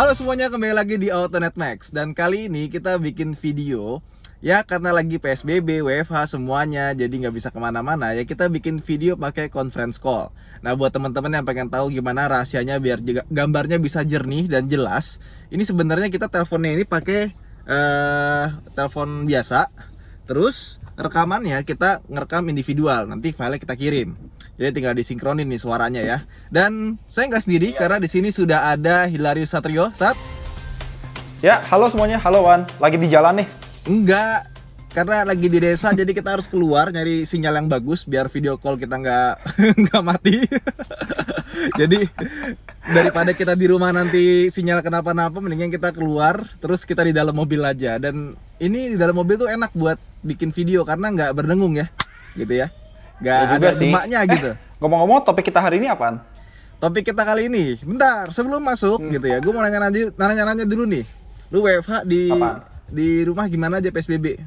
Halo semuanya, kembali lagi di Autonet Max. Dan kali ini kita bikin video. Ya karena lagi PSBB, WFH semuanya, jadi nggak bisa kemana-mana. Ya kita bikin video pakai conference call. Nah buat teman-teman yang pengen tahu gimana rahasianya biar juga gambarnya bisa jernih dan jelas, ini sebenarnya kita teleponnya ini pakai telepon biasa. Terus rekamannya kita ngerekam individual, nanti filenya kita kirim. Jadi tinggal disinkronin nih suaranya ya. Dan saya nggak sendiri karena di sini sudah ada Hilarius Satrio. Ya, halo semuanya, halo Wan. Lagi di jalan nih. Enggak, karena lagi di desa jadi kita harus keluar nyari sinyal yang bagus biar video call kita nggak nggak mati. Jadi daripada kita di rumah nanti sinyal kenapa-napa, mendingan kita keluar terus kita di dalam mobil aja. Dan ini di dalam mobil tuh enak buat bikin video karena nggak berdengung ya, gitu ya. Nggak Ya ada juga sih. demaknya gitu. Ngomong-ngomong, topik kita hari ini apaan? Topik kita kali ini, bentar sebelum masuk gitu ya, gue mau nanya-nanya dulu nih. Lu WFH Apaan? di rumah gimana aja PSBB?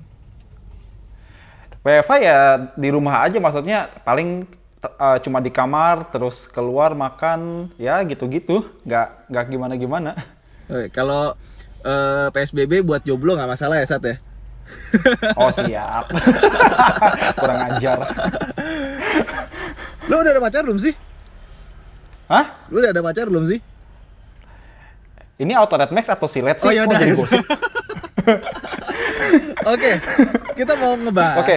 WFH ya di rumah aja, maksudnya paling cuma di kamar, terus keluar makan, ya gitu-gitu. Nggak gimana-gimana. Kalau PSBB buat jomblo nggak masalah ya, Sat ya? Oh siap. Kurang ajar. Lu udah ada pacar belum sih? Hah? Lu udah ada pacar belum sih? Ini Autonet Max atau Silet sih? Oh, ya Kok udah. jadi gosip? Oke, kita mau ngebahas Oke.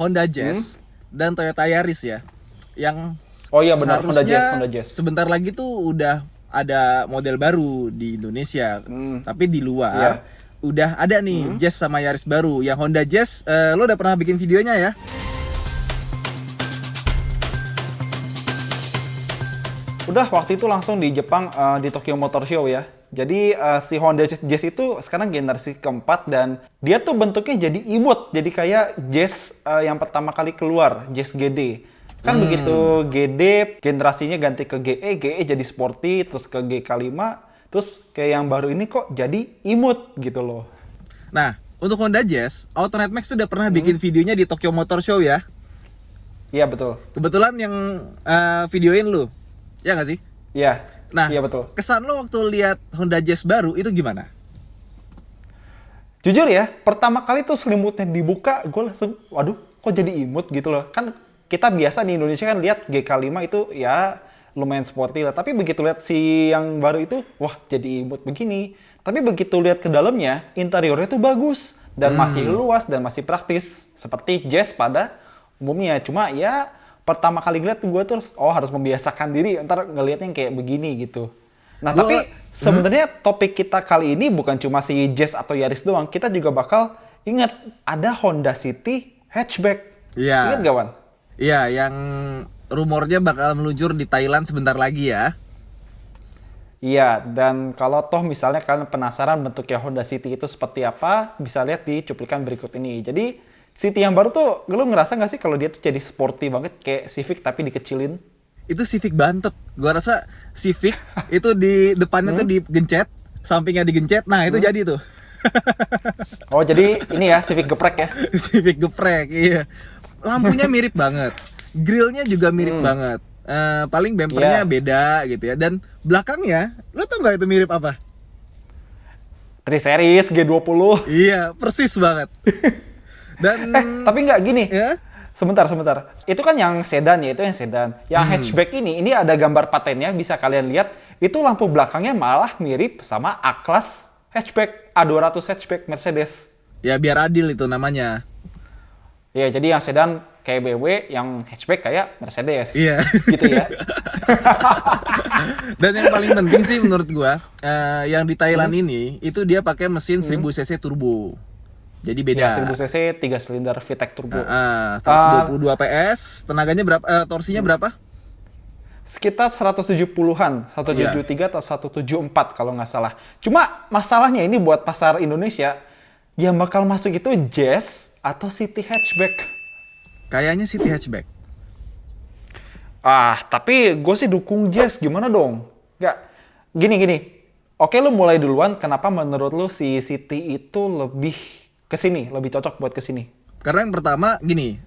Honda Jazz dan Toyota Yaris ya. Yang Oh iya benar, Honda seharusnya Jazz. sebentar lagi tuh udah ada model baru di Indonesia. Tapi di luar Iya. udah ada nih Jazz sama Yaris baru. Yang Honda Jazz, lo udah pernah bikin videonya ya? Udah waktu itu langsung di Jepang di Tokyo Motor Show ya. Jadi si Honda Jazz itu sekarang generasi keempat dan dia tuh bentuknya jadi imut. Jadi kayak Jazz yang pertama kali keluar, Jazz GD. Kan begitu GD generasinya ganti ke GE jadi sporty, terus ke GK5, terus kayak yang baru ini kok jadi imut gitu loh. Nah, untuk Honda Jazz, Autonet Max sudah pernah bikin videonya di Tokyo Motor Show ya. Iya betul. Kebetulan yang videoin lu, ya nggak sih? Iya. Nah, Iya betul. kesan lo waktu lihat Honda Jazz baru itu gimana? Jujur ya, pertama kali tuh selimutnya dibuka, gue langsung, waduh, kok jadi imut gitu loh. Kan kita biasa di Indonesia kan lihat GK5 itu ya lumayan sporty lah. Tapi begitu lihat si yang baru itu, wah jadi imut begini. Tapi begitu lihat ke dalamnya, interiornya tuh bagus. Dan masih luas dan masih praktis. Seperti Jazz pada umumnya. Cuma ya pertama kali ngeliat gue terus, oh harus membiasakan diri. Ntar ngeliatnya kayak begini gitu. Nah tapi sebenarnya topik kita kali ini bukan cuma si Jazz atau Yaris doang. Kita juga bakal ingat ada Honda City hatchback. Iya. Ingat gak Wan? Iya, yang rumornya bakal meluncur di Thailand sebentar lagi ya. Iya, dan kalau toh misalnya kalian penasaran bentuknya Honda City itu seperti apa, bisa lihat di cuplikan berikut ini. Jadi, City yang baru tuh, lu ngerasa nggak sih kalau dia tuh jadi sporty banget, kayak Civic tapi dikecilin? Itu Civic bantet. Gua rasa Civic itu di depannya tuh digencet, sampingnya digencet. Nah, itu jadi tuh. Oh, jadi ini ya, Civic geprek ya? Civic geprek, iya. Lampunya mirip banget. Grillnya juga mirip banget. Paling bempernya Iya. beda gitu ya. Dan belakangnya, lo tau nggak itu mirip apa? 3 Series, G20. Iya, persis banget. Dan Tapi nggak gini. ya, Sebentar. Itu kan yang sedan ya, itu yang sedan. Yang hatchback ini ada gambar patennya, bisa kalian lihat. Itu lampu belakangnya malah mirip sama A-Class hatchback, A200 hatchback Mercedes. ya biar adil itu namanya. Ya, jadi yang sedan kayak BMW, yang hatchback kayak Mercedes. Iya. Gitu ya. Dan yang paling penting sih menurut gua, yang di Thailand ini itu dia pakai mesin 1000 cc turbo. Jadi beda. Ya, 1000 cc 3 silinder VTEC turbo. 122 PS, tenaganya berapa? Torsinya berapa? Sekitar 170-an, 173 atau 174 kalau nggak salah. Cuma masalahnya ini buat pasar Indonesia, yang bakal masuk itu Jazz atau City hatchback. Kayaknya City hatchback. Tapi gue sih dukung Jazz, gimana dong? Nggak, gini. Oke, lu mulai duluan, kenapa menurut lu si City itu lebih kesini, lebih cocok buat kesini? Karena yang pertama gini,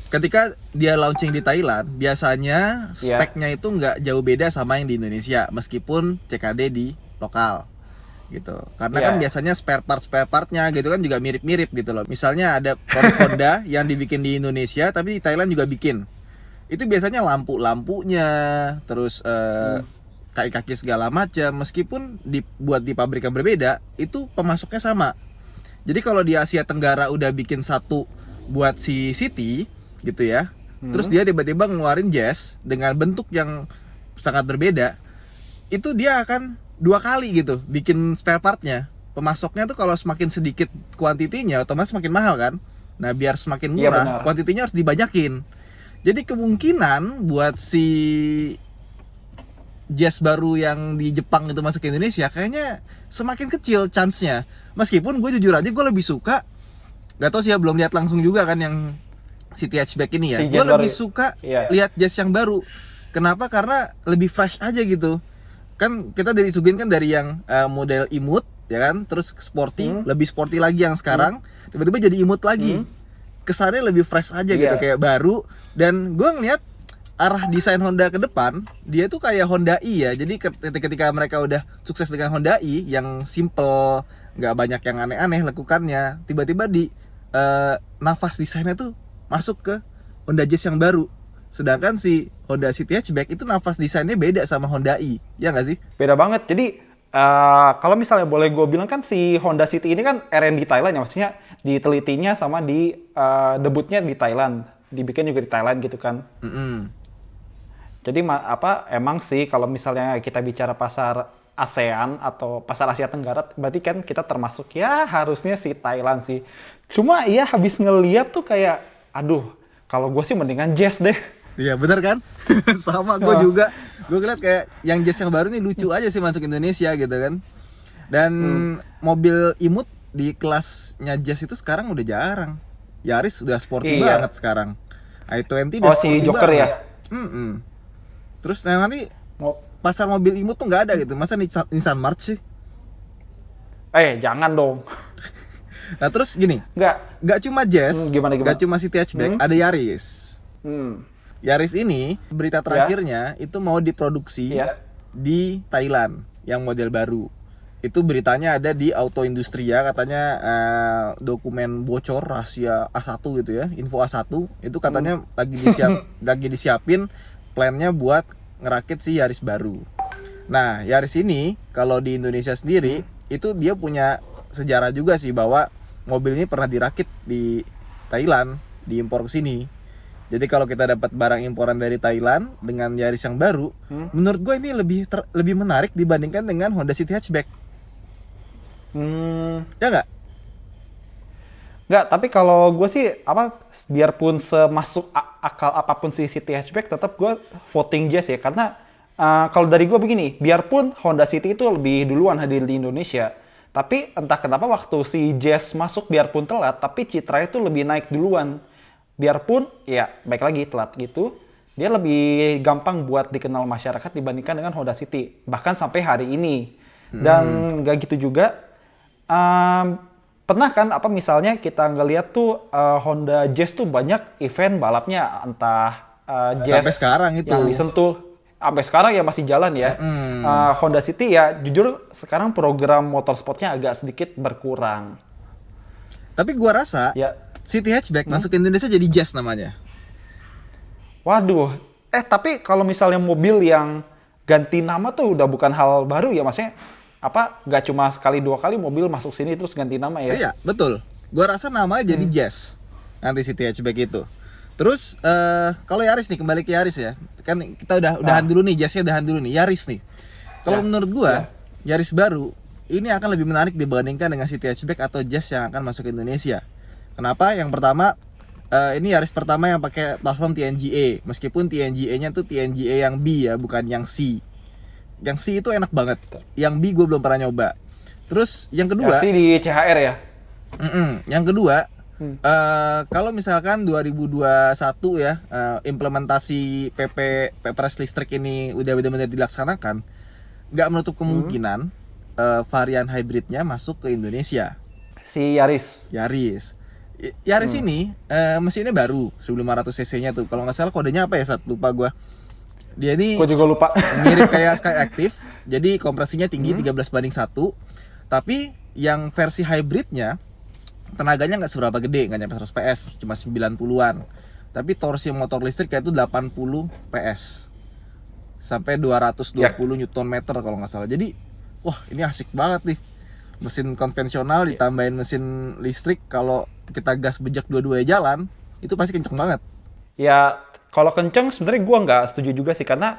ketika dia launching di Thailand, biasanya Iya. speknya itu nggak jauh beda sama yang di Indonesia, meskipun CKD di lokal gitu. Karena Iya. kan biasanya spare partnya gitu kan juga mirip-mirip gitu loh. Misalnya ada produk Honda yang dibikin di Indonesia, tapi di Thailand juga bikin. Itu biasanya lampunya, terus kaki-kaki segala macam, meskipun dibuat di pabrik yang berbeda, itu pemasoknya sama. Jadi kalau di Asia Tenggara udah bikin satu buat si City gitu ya, terus dia tiba-tiba ngeluarin Jazz dengan bentuk yang sangat berbeda, itu dia akan 2 kali gitu bikin spare partnya. Pemasoknya tuh kalau semakin sedikit kuantitinya, otomatis semakin mahal kan. Nah biar semakin Iya, murah, benar. kuantitinya harus dibanyakin. Jadi kemungkinan buat si Jazz baru yang di Jepang itu masuk ke Indonesia kayaknya semakin kecil chance-nya. Meskipun gue jujur aja gue lebih suka, gak tau sih ya, belum lihat langsung juga kan yang City Hatchback ini ya. Si Gue Jazz lebih baru. suka Iya. lihat Jazz yang baru. Kenapa? Karena lebih fresh aja gitu. Kan kita disuguhin kan dari yang model imut ya kan, terus sporty, lebih sporty lagi yang sekarang, tiba-tiba jadi imut lagi. Kesannya lebih fresh aja gitu, Iya. kayak baru. Dan gue ngeliat arah desain Honda ke depan, dia tuh kayak Honda i ya. Jadi ketika mereka udah sukses dengan Honda i yang simple, nggak banyak yang aneh-aneh lekukannya, tiba-tiba di nafas desainnya tuh masuk ke Honda Jazz yang baru. Sedangkan si Honda City Hatchback itu nafas desainnya beda sama Honda i, ya nggak sih? Beda banget. Jadi kalau misalnya boleh gue bilang kan si Honda City ini kan R&D Thailand ya, maksudnya ditelitinya sama di debutnya di Thailand, dibikin juga di Thailand gitu kan. Jadi emang sih kalau misalnya kita bicara pasar ASEAN atau pasar Asia Tenggara, berarti kan kita termasuk ya harusnya si Thailand sih. Cuma ya habis ngeliat tuh kayak, aduh, kalau gue sih mendingan Jazz deh. Iya bener kan? Sama gue juga. Gue ngeliat kayak yang Jazz yang baru nih lucu aja sih masuk Indonesia gitu kan. Dan mobil imut di kelasnya Jazz itu sekarang udah jarang. Yaris udah sporty Iya. banget sekarang. i20 Oh, udah si sporty Joker banget. ya? Terus nanti Mau- pasar mobil imut tuh nggak ada gitu. Masa Nissan March sih? Jangan dong. Nah terus gini, Nggak. nggak cuma Jazz, Gimana? nggak cuma City Hatchback, ada Yaris. Hmm. Yaris ini berita terakhirnya itu mau diproduksi Iya. di Thailand yang model baru. Itu beritanya ada di Auto Industria, katanya dokumen bocor rahasia A1 gitu ya, info A1 itu katanya lagi disiapin plannya buat ngerakit si Yaris baru. Nah, Yaris ini kalau di Indonesia sendiri itu dia punya sejarah juga sih bahwa mobil ini pernah dirakit di Thailand, diimpor ke sini. Jadi kalau kita dapat barang imporan dari Thailand dengan Yaris yang baru, menurut gue ini lebih menarik dibandingkan dengan Honda City Hatchback. Ya nggak? Nggak, tapi kalau gue sih biarpun semasuk akal apapun si City Hatchback, tetap gue voting Jazz ya, karena kalau dari gue begini, biarpun Honda City itu lebih duluan hadir di Indonesia, tapi entah kenapa waktu si Jazz masuk biarpun telat, tapi citranya itu lebih naik duluan. Biarpun ya baik lagi telat gitu, dia lebih gampang buat dikenal masyarakat dibandingkan dengan Honda City, bahkan sampai hari ini. Dan nggak gitu juga. Pernah kan misalnya kita ngeliat tuh Honda Jazz tuh banyak event balapnya, entah Jazz Sampai sekarang itu. yang disentuh sampai sekarang ya masih jalan ya. Honda City ya jujur sekarang program motorsportnya agak sedikit berkurang. Tapi gua rasa Ya, City Hatchback masuk ke Indonesia jadi Jazz namanya. waduh. Tapi kalau misalnya mobil yang ganti nama tuh udah bukan hal baru ya, maksudnya nggak cuma sekali 2 kali mobil masuk sini terus ganti nama ya. Iya, betul. Gua rasa namanya jadi Jazz. Nanti City Hatchback itu. Terus kalau Yaris nih, kembali ke Yaris ya. Kan kita udahan dulu nih, Jazznya udahan dulu nih. Yaris nih. Kalau menurut gua, Yaris baru ini akan lebih menarik dibandingkan dengan City Hatchback atau Jazz yang akan masuk ke Indonesia. Kenapa? Yang pertama, ini Yaris pertama yang pakai platform TNGA. Meskipun TNGA-nya tuh TNGA yang B ya, bukan yang C. Yang C itu enak banget. Yang B gue belum pernah nyoba. Terus yang kedua, Sih di CHR ya. yang kedua, kalau misalkan 2021 ya, implementasi Perpres listrik ini udah benar-benar dilaksanakan, nggak menutup kemungkinan varian hybridnya masuk ke Indonesia. Si Yaris. Yaris. Yaris ini mesinnya baru 1500 cc-nya tuh. Kalau nggak salah kodenya apa ya, lupa gua. Dia ini Gue juga lupa. mirip kayak Skyactiv. Jadi kompresinya tinggi 13:1. Tapi yang versi hybridnya tenaganya nggak seberapa gede, nggak nyampe 100 PS, cuma 90-an. Tapi torsi motor listrik kayak itu 80 PS. Sampai 220 Newton meter kalau nggak salah. Jadi, wah ini asik banget nih. Mesin konvensional ditambahin mesin listrik, kalau kita gas bejek dua-duanya jalan, itu pasti kenceng banget. Ya, kalau kenceng sebenarnya gue nggak setuju juga sih, karena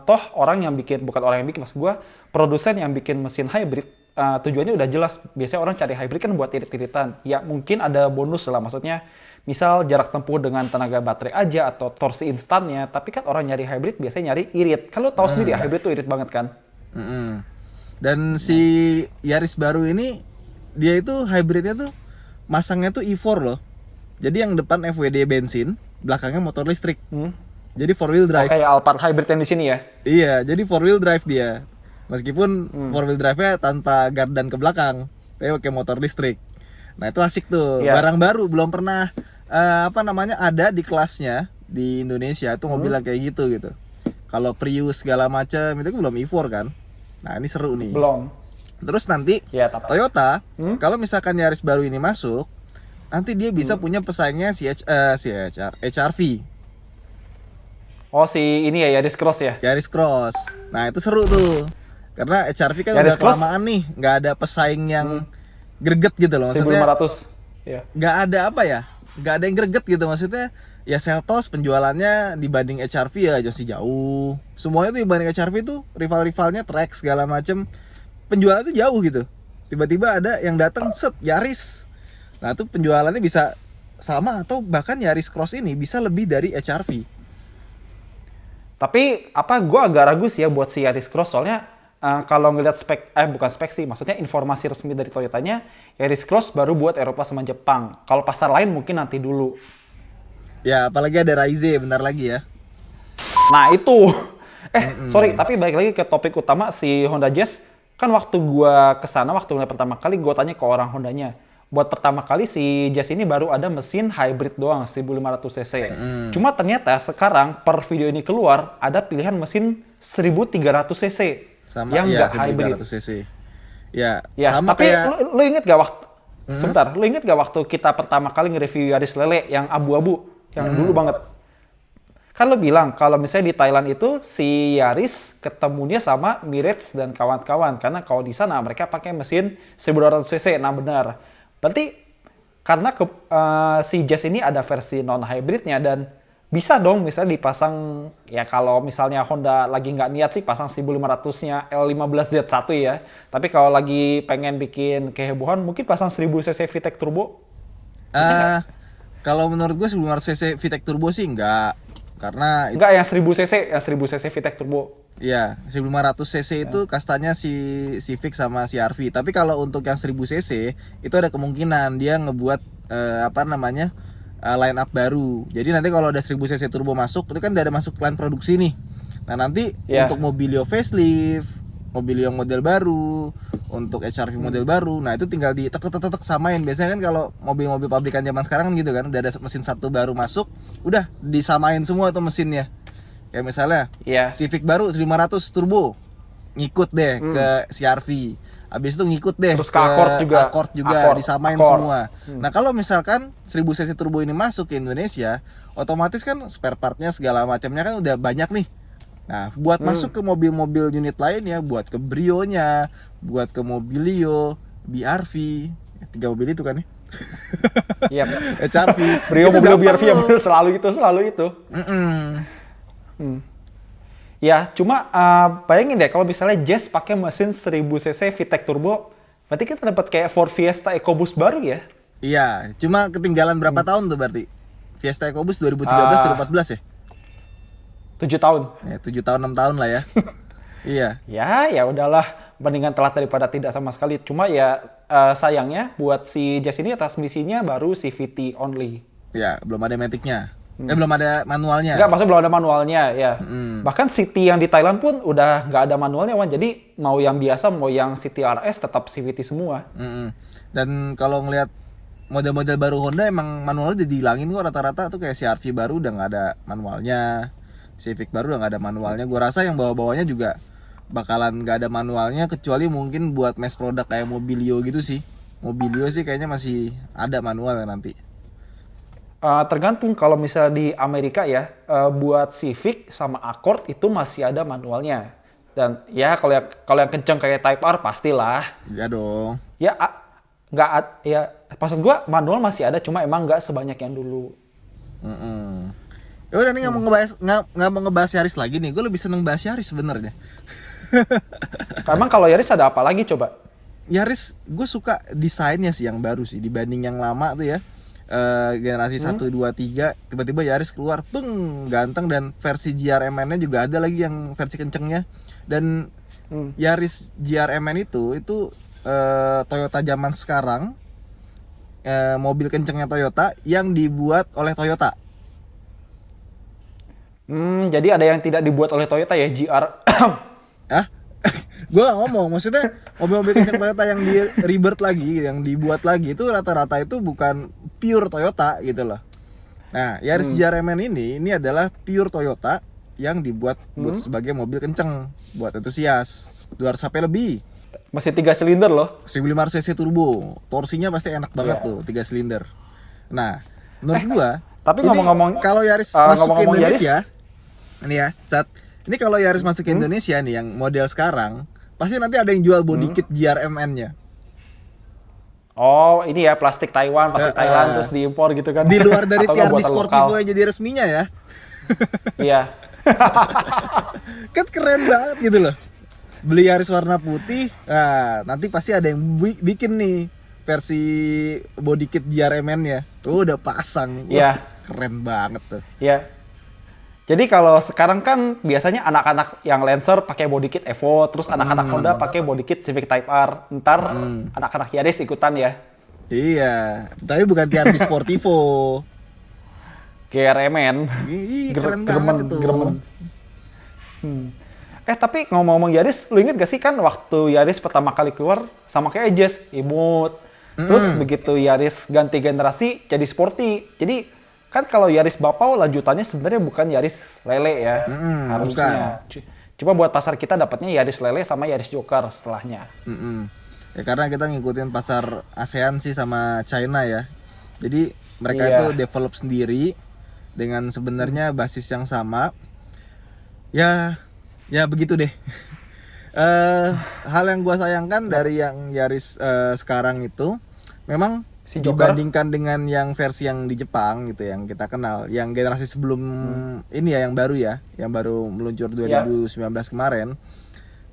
toh orang yang bikin, bukan orang yang bikin, maksud gue produsen yang bikin mesin hybrid, tujuannya udah jelas. Biasanya orang cari hybrid kan buat irit-iritan. Ya mungkin ada bonus lah, maksudnya misal jarak tempuh dengan tenaga baterai aja atau torsi instannya, tapi kan orang nyari hybrid biasanya nyari irit. Kan lo tahu sendiri hybrid tuh irit banget kan? Dan si Yaris baru ini, dia itu hybridnya tuh masangnya tuh E4 loh. Jadi yang depan FWD bensin, belakangnya motor listrik. Jadi 4-wheel Oh, drive. kayak Alphard hybrid yang di sini ya? Iya, jadi 4-wheel drive dia. Meskipun 4-wheel drive-nya tanpa gardan ke belakang, tapi pakai motor listrik. Nah itu asik tuh. Iya. Barang baru, belum pernah ada di kelasnya di Indonesia tuh mobil yang kayak gitu. Kalau Prius segala macam itu kan belum E4 kan. Nah ini seru nih. Belum. Terus nanti Ya, tapi Toyota, kalau misalkan Yaris baru ini masuk, nanti dia bisa punya pesaingnya HRV, oh, si ini ya Yaris Cross ya? Yaris Cross. Nah itu seru tuh, karena HRV kan Yaris udah Cross? kelamaan nih, nggak ada pesaing yang greget gitu loh. Maksudnya 1500. Ya. nggak ada apa ya, nggak ada yang greget gitu maksudnya. Ya Seltos penjualannya dibanding HRV ya masih jauh. Semuanya tuh dibanding HRV tuh rival-rivalnya Trax segala macem, penjualannya tuh jauh gitu. Tiba-tiba ada yang datang set Yaris. Nah tuh penjualannya bisa sama atau bahkan Yaris Cross ini bisa lebih dari HRV. Tapi gue agak ragu sih ya buat si Yaris Cross, soalnya kalau ngeliat bukan spek sih, maksudnya informasi resmi dari Toyotanya, Yaris Cross baru buat Eropa sama Jepang. Kalau pasar lain mungkin nanti dulu. Ya apalagi ada Raize bentar lagi ya. Nah itu, sorry, tapi balik lagi ke topik utama si Honda Jazz. Kan waktu gua kesana, waktu ngeliat pertama kali, gua tanya ke orang Hondanya. Buat pertama kali si Jazz ini baru ada mesin hybrid doang, 1500 cc. Cuma ternyata sekarang per video ini keluar, ada pilihan mesin 1300 cc. Sama yang ya, nggak hybrid. 1300 cc. Ya, Ya, sama tapi kayak lu inget gak waktu, sebentar, lu inget gak waktu kita pertama kali nge-review Yaris Lele yang abu-abu? Yang dulu banget. Kan lo bilang kalau misalnya di Thailand itu si Yaris ketemunya sama Mirage dan kawan-kawan, karena kalau di sana mereka pakai mesin 1200 cc. Nah benar. Berarti karena si Jazz ini ada versi non hybridnya, dan bisa dong misalnya dipasang, ya kalau misalnya Honda lagi nggak niat sih pasang 1500-nya L15Z1 ya. Tapi kalau lagi pengen bikin kehebohan mungkin pasang 1000 cc VTEC turbo. kalau menurut gue 1500 cc VTEC turbo sih enggak. Karena Enggak, yang 1000 cc VTEC turbo. ya 1500 cc itu kastanya si Civic sama si RV. Tapi kalau untuk yang 1000 cc itu ada kemungkinan dia ngebuat line up baru. Jadi nanti kalau ada 1000 cc turbo masuk, itu kan udah ada masuk line produksi nih. Nah nanti untuk Mobilio facelift, Mobilio model baru, untuk HRV model baru, nah itu tinggal ditetek samain. Biasanya kan kalau mobil-mobil pabrikan zaman sekarang kan gitu kan, udah ada mesin satu baru masuk, udah disamain semua tuh mesinnya. Kayak misalnya Civic baru 1500 turbo, ngikut deh ke CR-V. Habis itu ngikut deh terus ke Accord juga. Disamain semua. Nah kalau misalkan 1000 cc turbo ini masuk ke Indonesia, otomatis kan spare partnya segala macamnya kan udah banyak nih. Nah buat masuk ke mobil-mobil unit lainnya, buat ke Brio-nya, buat ke Mobilio, BRV, 3 mobil itu kan ya. Iya. HRV, Brio, itu Mobilio, gampang BRV ya, tuh. selalu itu. Ya, cuma bayangin deh kalau misalnya Jazz pakai mesin 1000 cc VTEC turbo, berarti kita dapat kayak Ford Fiesta EcoBoost baru ya? Iya, cuma ketinggalan berapa tahun tuh berarti? Fiesta EcoBoost 2013 2014 ya? 7 tahun. Ya 7 tahun 6 tahun lah ya. Iya. Ya udahlah, mendingan telat daripada tidak sama sekali. Cuma ya sayangnya buat si Jazz ini transmisinya baru CVT only. Ya, belum ada matic-nya. Belum ada manualnya. Enggak, maksudnya belum ada manualnya ya. Bahkan City yang di Thailand pun udah nggak ada manualnya, Wan. Jadi mau yang biasa mau yang City RS tetap CVT semua. Dan kalau ngelihat model-model baru Honda emang manualnya udah dihilangin kok rata-rata tuh, kayak CR-V baru udah nggak ada manualnya, Civic baru udah nggak ada manualnya. Gua rasa yang bawah-bawahnya juga bakalan nggak ada manualnya, kecuali mungkin buat mass product kayak Mobilio gitu sih. Mobilio sih kayaknya masih ada manualnya nanti. Tergantung kalau misalnya di Amerika ya, buat Civic sama Accord itu masih ada manualnya. Dan ya kalau yang kenceng kayak Type R pastilah. Ya dong. Ya nggak ya maksud gua manual masih ada cuma emang nggak sebanyak yang dulu. Mm-mm. Ya udah nih nggak mau ngebahas Yaris lagi nih. Gue lebih seneng bahas Yaris sebenarnya. Emang kalau Yaris ada apa lagi coba? Yaris gue suka desainnya sih yang baru sih dibanding yang lama tuh ya. Generasi 1, 2, 3 tiba-tiba Yaris keluar, peng, ganteng, dan versi GRMN-nya juga ada lagi yang versi kencengnya. Dan Yaris GRMN itu Toyota zaman sekarang, mobil kencengnya Toyota yang dibuat oleh Toyota. Jadi ada yang tidak dibuat oleh Toyota ya, GR. Ah, gue gak ngomong, maksudnya mobil-mobil kenceng Toyota yang di rebirth lagi, yang dibuat lagi itu rata-rata itu bukan pure Toyota gitu loh. Nah, Yaris GRMN ini adalah pure Toyota yang dibuat buat sebagai mobil kenceng, buat entusias, 200 HP lebih. Masih 3 silinder loh. 1500 cc turbo, torsinya pasti enak banget tuh, 3 silinder. Nah, menurut gua, Tapi ini ngomong-ngomong kalau Yaris masuk ke ngomong-ngomong Indonesia, Yaris, ini ya, ini kalau Yaris masuk ke Indonesia nih yang model sekarang, pasti nanti ada yang jual body kit GRMN-nya. oh ini ya plastik Thailand terus diimpor gitu kan. Di luar dari Atau nggak TRD buatan Sportivo lokal. yang jadi resminya ya. Iya. Kan keren banget gitu loh. Beli Yaris warna putih, nah nanti pasti ada yang bikin nih versi body kit GRMN-nya. Tuh udah pasang. Wah, Iya. keren banget tuh. Iya. Jadi kalau sekarang kan biasanya anak-anak yang Lancer pakai body kit Evo, terus anak-anak Honda pakai body kit Civic Type R. Ntar anak-anak Yaris ikutan ya. Iya, tapi bukan TRD Sportivo. GRMN. Ih, keren banget itu. Gremen. Tapi ngomong-ngomong Yaris, lu inget gak sih kan waktu Yaris pertama kali keluar sama kayak Jazz, imut. Terus begitu Yaris ganti generasi jadi sporty. Jadi kan kalau Yaris Bapau lanjutannya sebenarnya bukan Yaris Lele ya, harusnya. Cuma buat pasar kita dapatnya Yaris Lele sama Yaris Joker setelahnya. Ya karena kita ngikutin pasar ASEAN sih sama China ya. Jadi mereka Iya. itu develop sendiri dengan sebenarnya basis yang sama. Ya begitu deh. Hal yang gua sayangkan dari yang Yaris sekarang itu memang Si Joker? dibandingkan dengan yang versi yang di Jepang gitu yang kita kenal, yang generasi sebelum ini ya, yang baru ya, yang baru meluncur 2019 kemarin.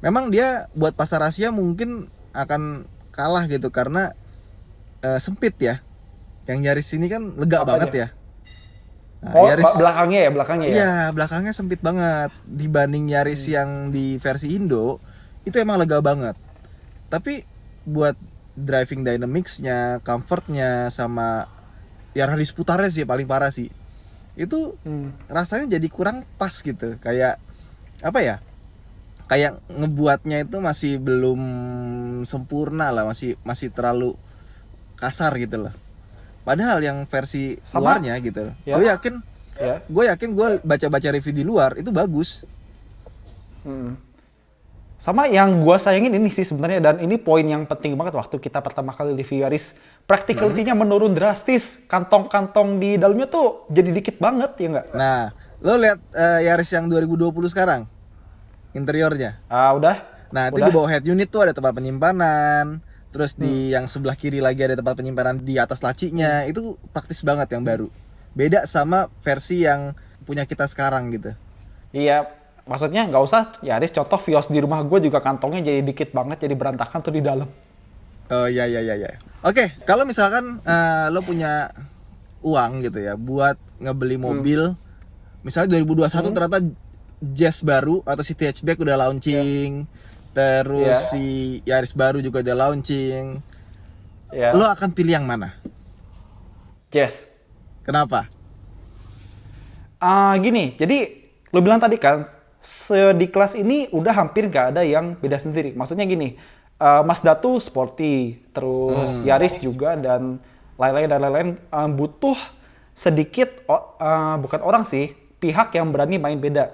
Memang dia buat pasar Asia mungkin akan kalah gitu karena sempit ya. Yang Yaris ini kan lega Apa banget dia? ya. Nah, Yaris Belakangnya ya. iya, belakangnya sempit banget dibanding Yaris yang di versi Indo itu emang lega banget. Tapi buat driving dynamics-nya, comfort-nya, sama ya radius putarnya sih paling parah sih. Itu rasanya jadi kurang pas gitu. Kayak apa ya? Kayak ngebuatnya itu masih belum sempurna lah, masih terlalu kasar gitu loh. Padahal yang versi Sama. luarnya gitu loh. Ya. Gue yakin gue baca-baca review di luar itu bagus. Sama yang gua sayangin ini sih sebenarnya, dan ini poin yang penting banget waktu kita pertama kali review Yaris. Practicality-nya menurun drastis. Kantong-kantong di dalamnya tuh jadi dikit banget ya nggak? Nah, lo lihat Yaris yang 2020 sekarang interiornya. Udah. Nah, itu di bawah head unit tuh ada tempat penyimpanan. Terus di yang sebelah kiri lagi ada tempat penyimpanan di atas lacinya. Itu praktis banget yang baru. Beda sama versi yang punya kita sekarang gitu. Iya, maksudnya nggak usah Yaris, contoh Vios di rumah gue juga kantongnya jadi dikit banget, jadi berantakan tuh di dalam. Oh iya. Oke, kalau misalkan lo punya uang gitu ya buat ngebeli mobil, misalnya 2021 ternyata Jazz baru atau City Hatchback udah launching, terus si Yaris baru juga udah launching, Ya. lo akan pilih yang mana? Yes. Kenapa? Gini, jadi lo bilang tadi kan, di kelas ini udah hampir nggak ada yang beda sendiri. Maksudnya gini, Mazda tuh sporty, terus Yaris juga, dan lain-lain dan lain-lain, butuh sedikit bukan orang sih, pihak yang berani main beda.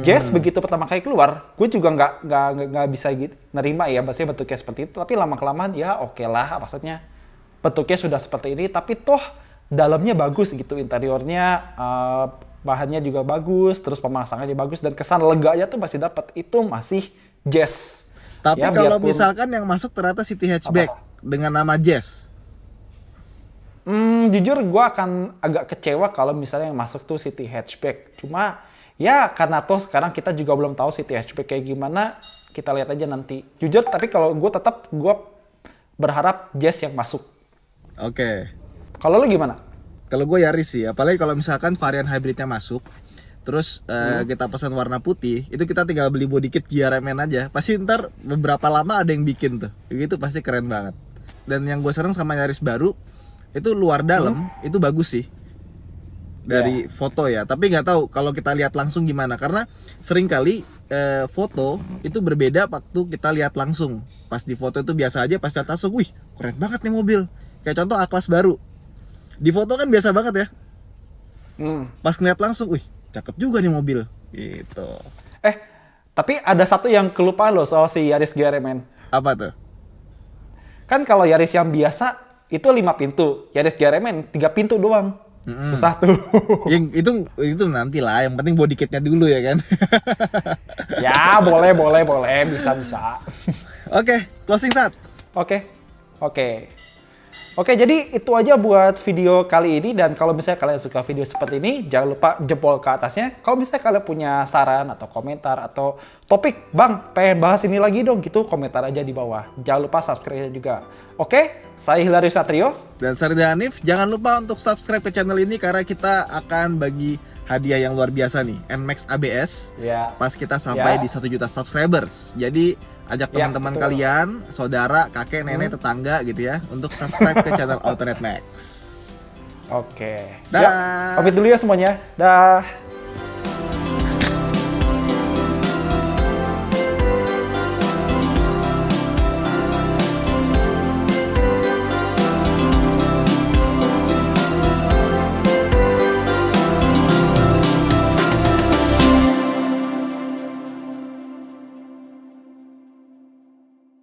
Jazz begitu pertama kali keluar, gue juga nggak bisa gitu nerima ya, maksudnya bentuknya seperti itu. Tapi lama-kelamaan ya oke lah, maksudnya bentuknya sudah seperti ini, tapi toh dalamnya bagus gitu, interiornya bahannya juga bagus, terus pemasangannya bagus dan kesan leganya tuh masih dapat. Itu masih Jazz. Tapi Ya, kalau biarpun- misalkan yang masuk ternyata City Hatchback dengan nama Jazz. Jujur gue akan agak kecewa kalau misalnya yang masuk tuh City Hatchback. Cuma ya karena toh sekarang kita juga belum tahu City Hatchback kayak gimana, kita lihat aja nanti. Jujur tapi kalau gue berharap Jazz yang masuk. Oke. Kalau lu gimana? Kalau gue Yaris sih, apalagi kalau misalkan varian hybridnya masuk, terus kita pesan warna putih, itu kita tinggal beli body kit GRMN aja. Pasti ntar beberapa lama ada yang bikin tuh, itu pasti keren banget. Dan yang gue seneng sama Yaris baru, itu luar dalam, itu bagus sih. Dari foto ya, tapi nggak tahu kalau kita lihat langsung gimana, karena sering kali foto itu berbeda waktu kita lihat langsung. Pas di foto itu biasa aja, pas lihat langsung, wih keren banget nih mobil. Kayak contoh A-Class baru, di foto kan biasa banget ya, pas ngeliat langsung, wih cakep juga nih mobil, gitu. Tapi ada satu yang kelupaan loh soal si Yaris GRMN. Apa tuh? Kan kalau Yaris yang biasa itu 5 pintu, Yaris GRMN 3 pintu doang. Susah tuh. Yang itu nanti lah, yang penting body kitnya dulu ya kan. Ya, boleh, bisa. Oke, closing saat. Oke, jadi itu aja buat video kali ini. Dan kalau misalnya kalian suka video seperti ini, jangan lupa jempol ke atasnya. Kalau misalnya kalian punya saran atau komentar atau topik, Bang, pengen bahas ini lagi dong, gitu, komentar aja di bawah. Jangan lupa subscribe juga. Oke, saya Hilarius Satrio. Dan Sarida Hanif, jangan lupa untuk subscribe ke channel ini karena kita akan bagi hadiah yang luar biasa nih, NMAX ABS. Ya. Pas kita sampai Ya. di 1 juta subscribers. Jadi ajak Ya, teman-teman betul. kalian, saudara, kakek, nenek, tetangga gitu ya, untuk subscribe ke channel Autonet Max. Oke. Dah. Yuk, pamit dulu ya semuanya. Dah.